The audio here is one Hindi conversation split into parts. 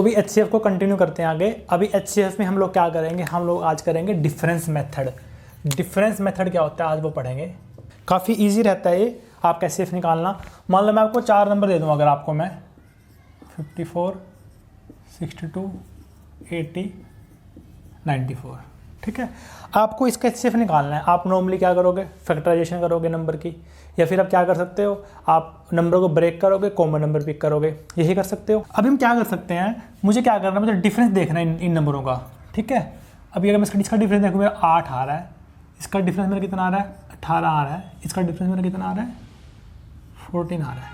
तो अभी HCF को कंटिन्यू करते हैं आगे। अभी HCF में हम लोग क्या करेंगे, हम लोग आज करेंगे डिफरेंस मेथड। डिफरेंस मेथड क्या होता है आज वो पढ़ेंगे। काफ़ी इजी रहता है ये आपका HCF निकालना। मान लो मैं आपको 4 नंबर दे दूँ, अगर आपको मैं 54, 62, 80, 94, ठीक है। आपको इसका HCF निकालना है। आप नॉर्मली क्या करोगे, फैक्टराइजेशन करोगे नंबर की, या फिर आप क्या कर सकते हो, आप नंबर को ब्रेक करोगे, कॉमन नंबर पिक करोगे, यही कर सकते हो। अभी हम क्या कर सकते हैं, मुझे क्या करना है, मुझे डिफरेंस देखना है इन नंबरों का, ठीक है। अभी अगर मैं इसका डिफरेंस देखूँ, मेरा 8 आ रहा है, इसका डिफरेंस मेरा कितना आ रहा है, 18 आ रहा है, इसका डिफरेंस मेरा कितना आ रहा है, 14 आ रहा है।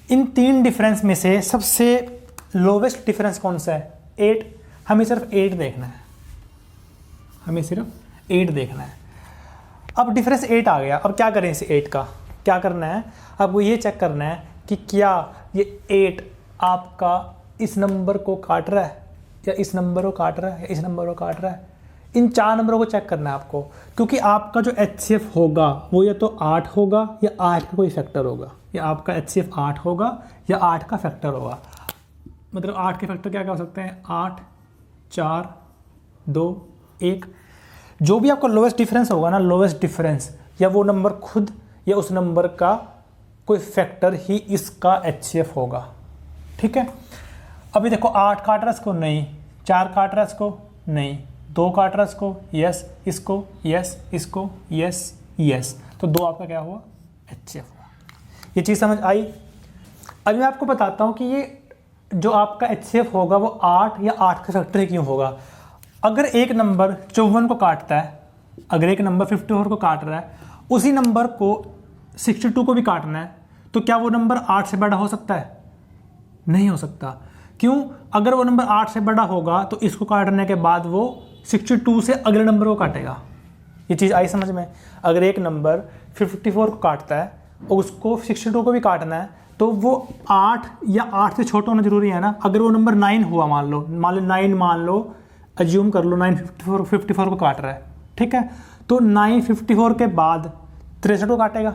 इन 3 डिफरेंस में से सबसे लोवेस्ट डिफरेंस कौन सा है, 8। हमें सिर्फ 8 देखना है, हमें सिर्फ 8 देखना है। अब डिफरेंस 8 आ गया, अब क्या करें इस 8 का, क्या करना है, आपको ये चेक करना है कि क्या ये 8 आपका इस नंबर को काट रहा है, या इस नंबर को काट रहा है, या इस नंबर को काट रहा है। इन 4 नंबरों को चेक करना है आपको, क्योंकि आपका जो HCF होगा वो या तो 8 होगा या 8 का कोई फैक्टर होगा, या आपका HCF 8 होगा या 8 का फैक्टर होगा। मतलब 8 के फैक्टर क्या क्या हो सकते हैं, 8, 4, 2, 1। जो भी आपका लोवेस्ट डिफरेंस होगा ना, लोवेस्ट डिफरेंस, या वो नंबर खुद या उस नंबर का कोई फैक्टर ही इसका HCF होगा, ठीक है। अभी देखो 8 काट रहा है इसको, नहीं। 4 काट रहा है इसको, नहीं। 2 काट रहा है इसको, यस। इसको यस, इसको यस, यस। तो 2 आपका क्या हुआ, HCF हुआ। ये चीज़ समझ आई। अभी मैं आपको बताता हूँ कि ये जो आपका HCF होगा वो 8 या 8 का फैक्टर क्यों होगा। अगर एक नंबर 54 को काटता है, अगर एक नंबर 54 को काट रहा है, उसी नंबर को 62 को भी काटना है, तो क्या वो नंबर 8 से बड़ा हो सकता है, नहीं हो सकता। क्यों, अगर वो नंबर 8 से बड़ा होगा तो इसको काटने के बाद वो 62 से अगले नंबर को काटेगा। ये चीज़ आई समझ में। अगर एक नंबर 54 को काटता है और उसको 62 को भी काटना है, तो वो 8 या 8 से छोटा होना जरूरी है ना। अगर वो नंबर 9 हुआ, मान लो 9 मान लो, अज्यूम कर लो 9 54 को काट रहा है, ठीक है। तो 9 54 के बाद 63 को काटेगा,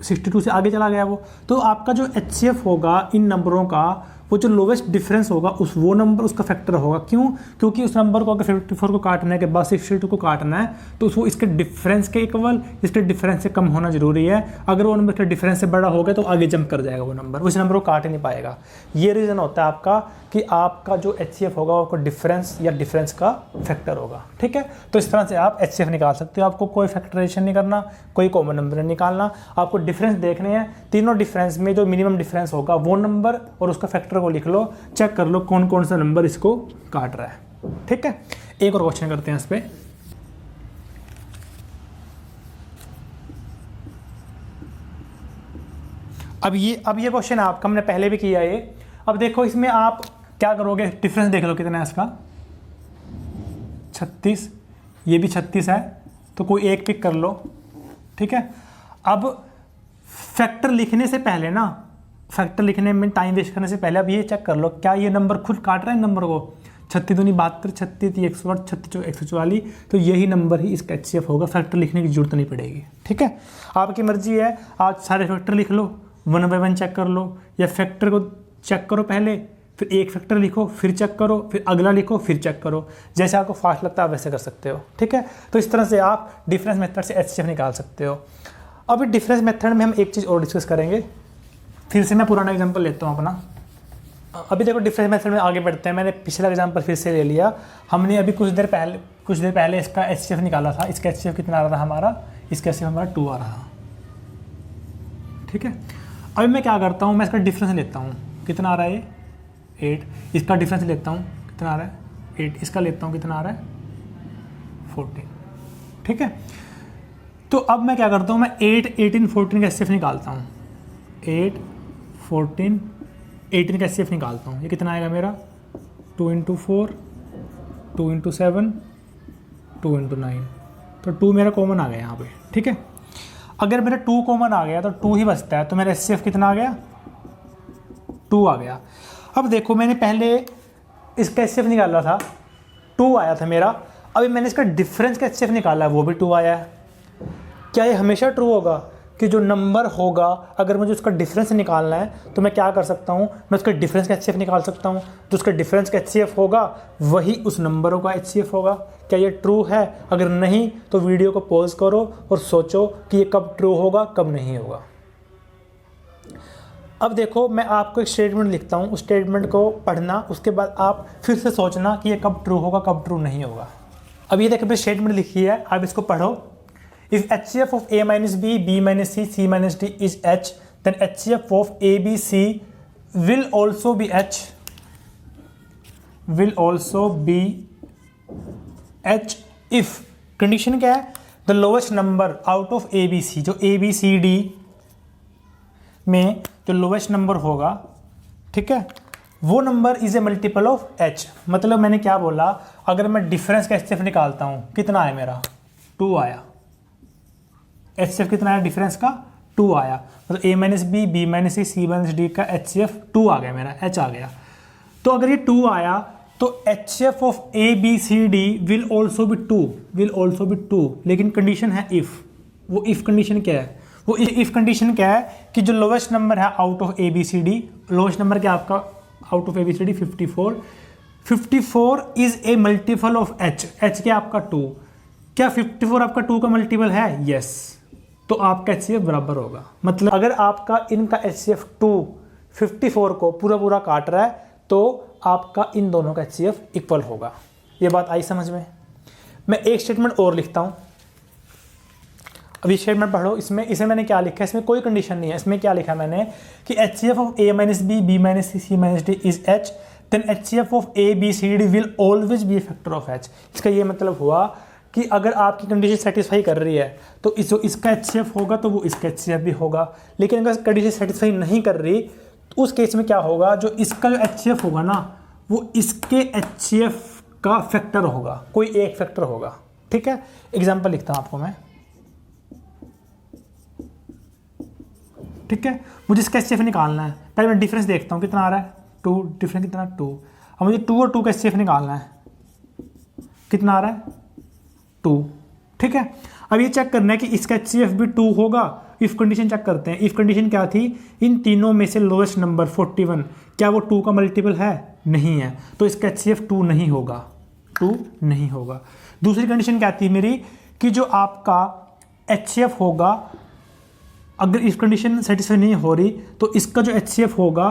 62 से आगे चला गया वो। तो आपका जो HCF होगा इन नंबरों का, वो जो लोवेस्ट डिफरेंस होगा उस वो नंबर उसका फैक्टर होगा। क्यों, क्योंकि उस नंबर को अगर 54 को काटने के बाद 62 को काटना है, तो वो इसके डिफरेंस के इक्वल, इसके डिफरेंस से कम होना जरूरी है। अगर वो नंबर के डिफरेंस से बड़ा हो गया तो आगे जंप कर जाएगा वो नंबर, उस नंबर को काट ही नहीं पाएगा। ये रीज़न होता है आपका कि आपका जो HCF होगा वो डिफरेंस या डिफरेंस का फैक्टर होगा, ठीक है। तो इस तरह से आप HCF निकाल सकते हो। आपको कोई फैक्टराइजेशन नहीं करना, कोई कॉमन नंबर नहीं निकालना, आपको डिफरेंस देखने हैं। तीनों डिफरेंस में जो मिनिमम डिफरेंस होगा वो नंबर और उसका फैक्टर को लिख लो, चेक कर लो कौन कौन सा नंबर इसको काट रहा है, ठीक है। एक और क्वेश्चन करते हैं इस पे। अब ये क्वेश्चन आपका हमने पहले भी किया है। अब देखो इसमें आप क्या करोगे, डिफरेंस देख लो कितना है इसका, 36, ये भी 36 है, तो कोई एक पिक कर लो, ठीक है। अब फैक्टर लिखने से पहले ना, फैक्टर लिखने में टाइम वेस्ट करने से पहले अब ये चेक कर लो क्या ये नंबर खुद काट रहा है इन नंबर को। 36 दूनी 72, 36 108, 36 144, तो यही नंबर ही इसका HCF होगा। फैक्टर लिखने की जरूरत नहीं पड़ेगी, ठीक है। आपकी मर्जी है, आज सारे फैक्टर लिख लो, 1 बाय 1 चेक कर लो, या फैक्टर को चेक करो पहले, फिर एक फैक्टर लिखो, फिर चेक करो, फिर अगला लिखो, फिर चेक करो। जैसे आपको फास्ट लगता है वैसे कर सकते हो, ठीक है। तो इस तरह से आप डिफरेंस मेथड से HCF निकाल सकते हो। अभी डिफरेंस मेथड में हम एक चीज़ और डिस्कस करेंगे। फिर से मैं पुराना एग्जांपल लेता हूँ अपना। अभी देखो डिफरेंस मेथड में आगे बढ़ते हैं। मैंने पिछला एग्जांपल फिर से ले लिया। हमने अभी कुछ देर पहले इसका HCF निकाला था। इसका HCF कितना आ रहा था हमारा, इसका HCF हमारा 2 आ रहा, ठीक है। अभी मैं क्या करता हूँ, मैं इसका डिफरेंस लेता हूँ, कितना आ रहा है 8। इसका डिफरेंस लेता हूँ, कितना आ रहा है 8। इसका लेता हूँ, कितना आ रहा है 14, ठीक है। तो अब मैं क्या करता हूँ, मैं 8, 18, 14 का HCF निकालता हूँ। 8, 14, 18 का HCF निकालता हूँ। ये कितना आएगा मेरा, 2 × 4, 2 × 7, 2 × 9। तो 2 मेरा कॉमन आ गया यहाँ पे, ठीक है। अगर मेरा 2 कॉमन आ गया तो 2 ही बचता है, तो मेरा HCF कितना आ गया, 2 आ गया। अब देखो मैंने पहले इसका HCF निकाला था, 2 आया था मेरा। अभी मैंने इसका डिफरेंस का HCF निकाला है, वो भी 2 आया है। क्या ये हमेशा ट्रू होगा, कि जो नंबर होगा अगर मुझे उसका डिफरेंस निकालना है तो मैं क्या कर सकता हूँ, मैं उसका डिफरेंस का HCF निकाल सकता हूँ। जो उसका डिफरेंस का HCF होगा वही उस नंबरों का HCF होगा। क्या ये ट्रू है? अगर नहीं तो वीडियो को पॉज करो और सोचो कि ये कब ट्रू होगा कब नहीं होगा। अब देखो मैं आपको एक स्टेटमेंट लिखता हूँ, उस स्टेटमेंट को पढ़ना, उसके बाद आप फिर से सोचना कि ये कब ट्रू होगा कब ट्रू नहीं होगा। अब ये देखो स्टेटमेंट लिखी है, आप इसको पढ़ो। If HCF of A minus B, B minus C, C minus D is H, then HCF of A, B, C will also be H. Will also be H if condition क्या है? The lowest number out of A, B, C, जो A, B, C, D में जो lowest number होगा, ठीक है, वो number is a multiple of H। मतलब मैंने क्या बोला, अगर मैं डिफरेंस का HCF निकालता हूँ, कितना है मेरा? 2 आया। HCF कितना आया डिफरेंस का? 2 आया। मतलब A minus B, B minus C, C minus D का HCF 2 आ गया मेरा, H आ गया। तो अगर ये 2 आया तो HCF of A, B, C, D will also be 2, will also be 2। लेकिन कंडीशन है इफ़। वो इफ़ कंडीशन क्या है? वो इफ़ कंडीशन क्या है कि जो लोवेस्ट नंबर है out of A, B, C, D, lowest number क्या आपका out of A, B, C, D? 54। 54 is a multiple of H। H क्या आपका 2। क्या 54 आपका 2 का मल्टीपल है? यस। तो आपका HCF बराबर होगा। मतलब अगर आपका इनका HCF 2 54 को पूरा पूरा काट रहा है तो आपका इन दोनों का HCF इक्वल होगा। ये बात आई समझ में? मैं एक स्टेटमेंट और लिखता हूँ। अभी स्टेटमेंट पढ़ो। इसमें मैंने क्या लिखा है? इसमें कोई कंडीशन नहीं है। इसमें क्या लिखा मैंने कि HCF of A minus B, B minus C, C minus D is H, then HCF of A, B, C, D will always be factor of H। इसका ये मतलब हुआ कि अगर आपकी कंडीशन सेटिस्फाई कर रही है तो जो इसका HCF होगा तो वो इसका HCF भी होगा। लेकिन अगर कंडीशन सेटिस्फाई नहीं कर रही तो उस केस में क्या होगा, जो इसका जो HCF होगा ना वो इसके HCF का फैक्टर होगा, कोई एक फैक्टर होगा। ठीक है, एग्जाम्पल लिखता हूँ आपको मैं। ठीक है, मुझे इसका HCF निकालना है। पहले मैं डिफरेंस देखता हूँ कितना आ रहा है, 2। डिफरेंस कितना? 2। अब मुझे 2 और 2 का HCF निकालना है, कितना आ रहा है? 2। ठीक है, अब ये चेक करना है कि इसका HCF भी 2 होगा। इफ कंडीशन चेक करते हैं। इफ कंडीशन क्या थी? इन तीनों में से लोएस्ट नंबर 41 क्या वो 2 का मल्टीपल है? नहीं है, तो इसका HCF 2 नहीं होगा, 2 नहीं होगा। दूसरी कंडीशन क्या थी मेरी कि जो आपका HCF होगा, अगर इस कंडीशन सेटिस्फाई नहीं हो रही तो इसका जो HCF होगा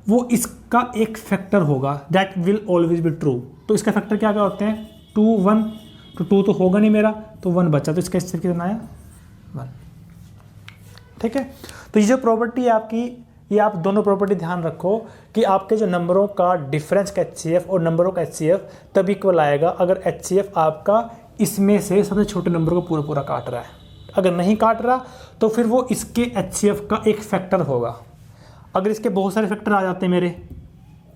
वो इसका एक फैक्टर होगा, that will always be true. तो इसका फैक्टर क्या क्या होते हैं? 2, 1। तो 2 तो होगा नहीं मेरा, तो 1 बचा, तो इसका HCF कितना आया? 1। ठीक है, तो ये जो प्रॉपर्टी है आपकी, ये आप दोनों प्रॉपर्टी ध्यान रखो कि आपके जो नंबरों का डिफरेंस का HCF और नंबरों का HCF तब इक्वल आएगा अगर HCF आपका इसमें से सबसे छोटे नंबर को पूरा पूरा काट रहा है। अगर नहीं काट रहा तो फिर वो इसके HCF का एक फैक्टर होगा। अगर इसके बहुत सारे फैक्टर आ जाते हैं मेरे,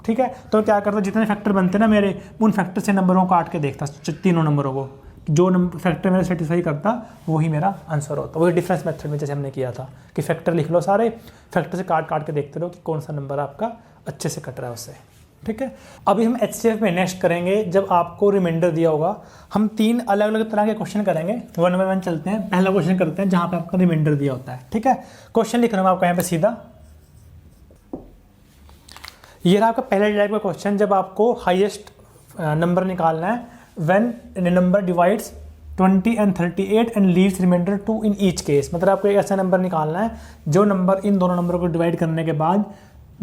ठीक है, तो क्या करता, जितने फैक्टर बनते ना मेरे, उन फैक्टर से नंबरों को काट के देखता, तीनों नंबरों को, जो नंबर फैक्टर मेरा सेटिस्फाई करता वही मेरा आंसर होता। वही डिफरेंस मेथड में जैसे हमने किया था कि फैक्टर लिख लो सारे, फैक्टर से काट काट के देखते रहो कि कौन सा नंबर आपका अच्छे से कट रहा है उससे। ठीक है, अभी हम HCF में नेक्स्ट करेंगे जब आपको रिमाइंडर दिया होगा। हम 3 अलग अलग तरह के क्वेश्चन करेंगे, 1 बाय 1 चलते हैं। पहला क्वेश्चन करते हैं जहाँ पे आपका रिमाइंडर दिया होता है। ठीक है, क्वेश्चन लिख रहा हूँ आपको यहाँ पे सीधा। ये रहा आपका पहले टाइप का क्वेश्चन, जब आपको हाईएस्ट नंबर निकालना है when number divides 20 and 38 and leaves remainder 2 in each case. मतलब आपको एक ऐसा नंबर निकालना है जो नंबर इन दोनों नंबरों को डिवाइड करने के बाद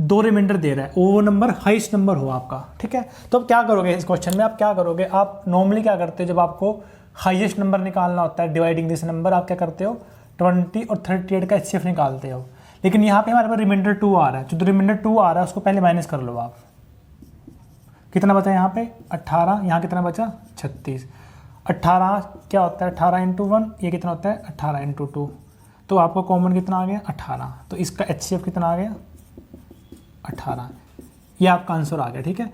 2 रिमाइंडर दे रहा है, वो नंबर हाईएस्ट नंबर हो आपका। ठीक है, तो अब क्या करोगे इस क्वेश्चन में? आप क्या करोगे, आप नॉर्मली क्या करते हो जब आपको हाईएस्ट नंबर निकालना होता है डिवाइडिंग दिस नंबर, आप क्या करते हो? 20 और 38 का HCF निकालते हो। लेकिन यहाँ पे हमारे पास रिमाइंडर 2 आ रहा है, जो रिमाइंडर 2 आ रहा है उसको पहले माइनस कर लो आप। कितना बचा यहाँ पे? 18। यहाँ कितना बचा? 36। 18 क्या होता है? 18 इंटू 1, ये कितना होता है? 18 इंटू 2। तो आपको कॉमन कितना आ गया? 18। तो इसका HCF कितना आ गया? 18। ये आपका आंसर आ गया। ठीक है,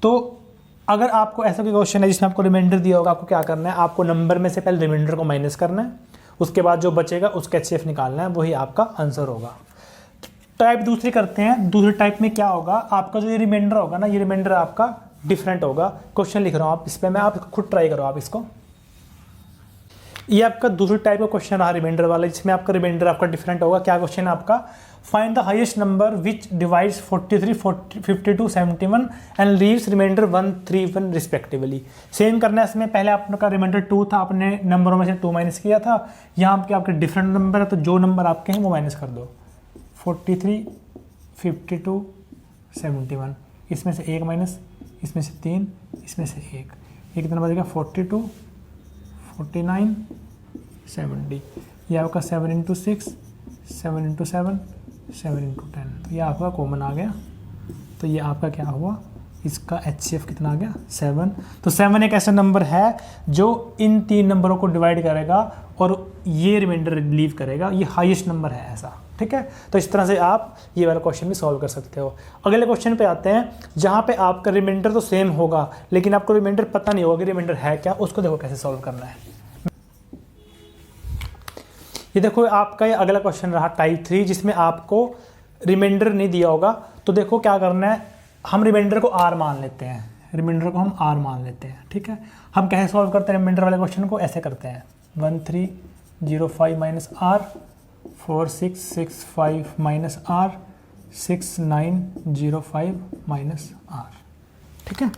तो अगर आपको ऐसा कोई क्वेश्चन है जिसमें आपको रिमाइंडर दिया होगा, आपको क्या करना है? आपको नंबर में से पहले रिमाइंडर को माइनस करना है, उसके बाद जो बचेगा उसका HCF निकालना है, वही आपका आंसर होगा। टाइप दूसरी करते हैं। दूसरी टाइप में क्या होगा, आपका जो ये रिमाइंडर होगा ना, ये रिमाइंडर आपका डिफरेंट होगा। क्वेश्चन लिख रहा हूँ आप इस पर, मैं आप खुद ट्राई करो आप इसको। ये आपका दूसरी टाइप का क्वेश्चन रहा रिमाइंडर वाला, जिसमें आपका रिमाइंडर आपका डिफरेंट होगा। क्या क्वेश्चन है आपका, find the highest number which divides 43, 52, 71 and leaves remainder 1, 3, 1 respectively. Same करना है इसमें, पहले आपका रिमाइंडर 2 था, आपने नंबरों में से 2 माइनस किया था। यहाँ पे आपके डिफरेंट नंबर है, तो जो नंबर आपके हैं वो माइनस कर दो। 43, 52, 71, इसमें से 1 माइनस, इसमें से 3, इसमें से 1, ये कितना बचेगा 42, 49, 70। ये आपका 7 × 6, 7 × 7, 7 × 10, तो ये आपका कॉमन आ गया। तो ये आपका क्या हुआ, इसका HCF कितना आ गया 7। तो 7 एक ऐसा नंबर है जो इन 3 नंबरों को डिवाइड करेगा और ये रिमाइंडर लीव करेगा, ये हाईएस्ट नंबर है ऐसा, ठीक है। तो इस तरह से आप ये वाला क्वेश्चन भी सॉल्व कर सकते हो। अगले क्वेश्चन पे आते हैं, जहाँ पे आपका रिमाइंडर तो सेम होगा लेकिन आपको रिमाइंडर पता नहीं होगा कि रिमाइंडर है क्या, उसको देखो कैसे सॉल्व करना है। ये देखो आपका ये अगला क्वेश्चन रहा टाइप 3, जिसमें आपको रिमाइंडर नहीं दिया होगा। तो देखो क्या करना है, हम रिमाइंडर को R मान लेते हैं, रिमाइंडर को हम R मान लेते हैं, ठीक है। हम कैसे सॉल्व करते हैं रिमाइंडर वाले क्वेश्चन को, ऐसे करते हैं 1305 minus R, 4665 minus R, 6905 minus R, ठीक है।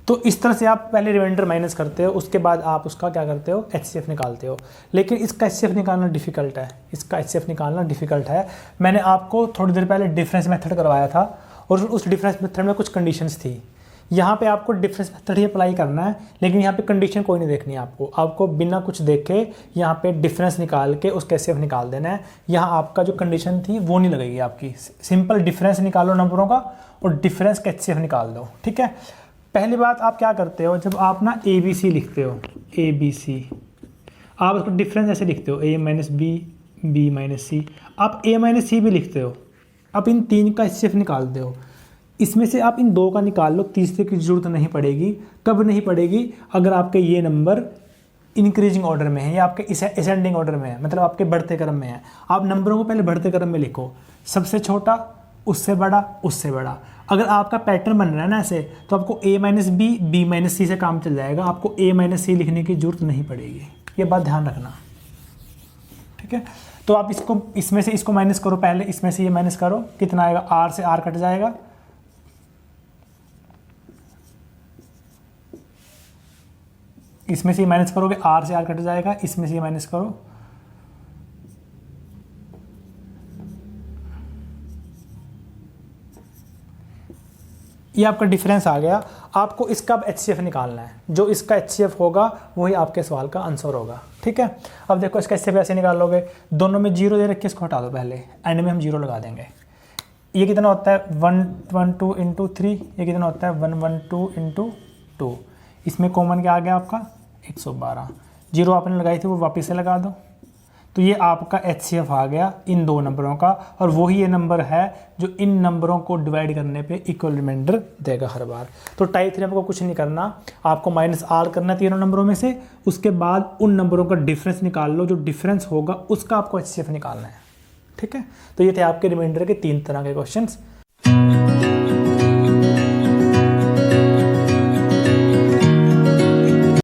तो इस तरह से आप पहले रिमाइंडर माइनस करते हो, उसके बाद आप उसका क्या करते हो, HCF निकालते हो। लेकिन इसका HCF निकालना डिफ़िकल्ट है, इसका HCF निकालना डिफ़िकल्ट है। मैंने आपको थोड़ी देर पहले डिफरेंस मेथड करवाया था और उस डिफरेंस मेथड में कुछ कंडीशंस थी। यहाँ पे आपको डिफरेंस मेथड ही अप्लाई करना है, लेकिन यहाँ पे कंडीशन कोई नहीं देखनी है आपको बिना कुछ देखे यहाँ पे डिफरेंस निकाल के उसका HCF निकाल देना है। यहाँ आपका जो कंडीशन थी वो नहीं लगेगी आपकी, सिंपल डिफरेंस निकालो नंबरों का और डिफरेंस का HCF निकाल दो, ठीक है। पहली बात आप क्या करते हो, जब आप ना ABC लिखते हो, ABC आप उसको डिफरेंस ऐसे लिखते हो, A minus B, B minus C, आप A माइनस C भी लिखते हो। आप इन 3 का HCF निकालते हो, इसमें से आप इन 2 का निकाल लो, तीसरे की जरूरत नहीं पड़ेगी। कब नहीं पड़ेगी, अगर आपके ये नंबर इंक्रीजिंग ऑर्डर में है या आपके असेंडिंग ऑर्डर में है, मतलब आपके बढ़ते क्रम में है। आप नंबरों को पहले बढ़ते क्रम में लिखो, सबसे छोटा, उससे बड़ा, उससे बड़ा। अगर आपका पैटर्न बन रहा है ना ऐसे, तो आपको A minus B, B minus C से काम चल जाएगा, आपको A माइनस C लिखने की जरूरत नहीं पड़ेगी। ये बात ध्यान रखना, ठीक है। तो आप इसको, इसमें से इसको माइनस करो, पहले इसमें से ये माइनस करो, कितना आएगा, R से R कट जाएगा, इसमें से ये माइनस करोगे, R से R कट जाएगा, इसमें से ये माइनस करो, ये आपका डिफरेंस आ गया। आपको इसका अब HCF निकालना है, जो इसका HCF होगा वही आपके सवाल का आंसर होगा, ठीक है। अब देखो इसका HCF ऐसे निकालोगे, दोनों में 0 दे रखे, इसको हटा दो पहले, एंड में हम 0 लगा देंगे। ये कितना होता है 112 × 3, ये कितना होता है 112 × 2, इसमें कॉमन क्या आ गया आपका 112, 0 आपने लगाई थी वो वापस से लगा दो। तो ये आपका HCF आ गया इन 2 नंबरों का, और वही ये नंबर है जो इन नंबरों को डिवाइड करने पे इक्वल रिमाइंडर देगा हर बार। तो टाइप 3 आपको कुछ नहीं करना, आपको -R करना है तीनों नंबरों में से, उसके बाद उन नंबरों का डिफरेंस निकाल लो, जो डिफरेंस होगा उसका आपको HCF निकालना है, ठीक है। तो ये थे आपके रिमाइंडर के 3 तरह के क्वेश्चंस।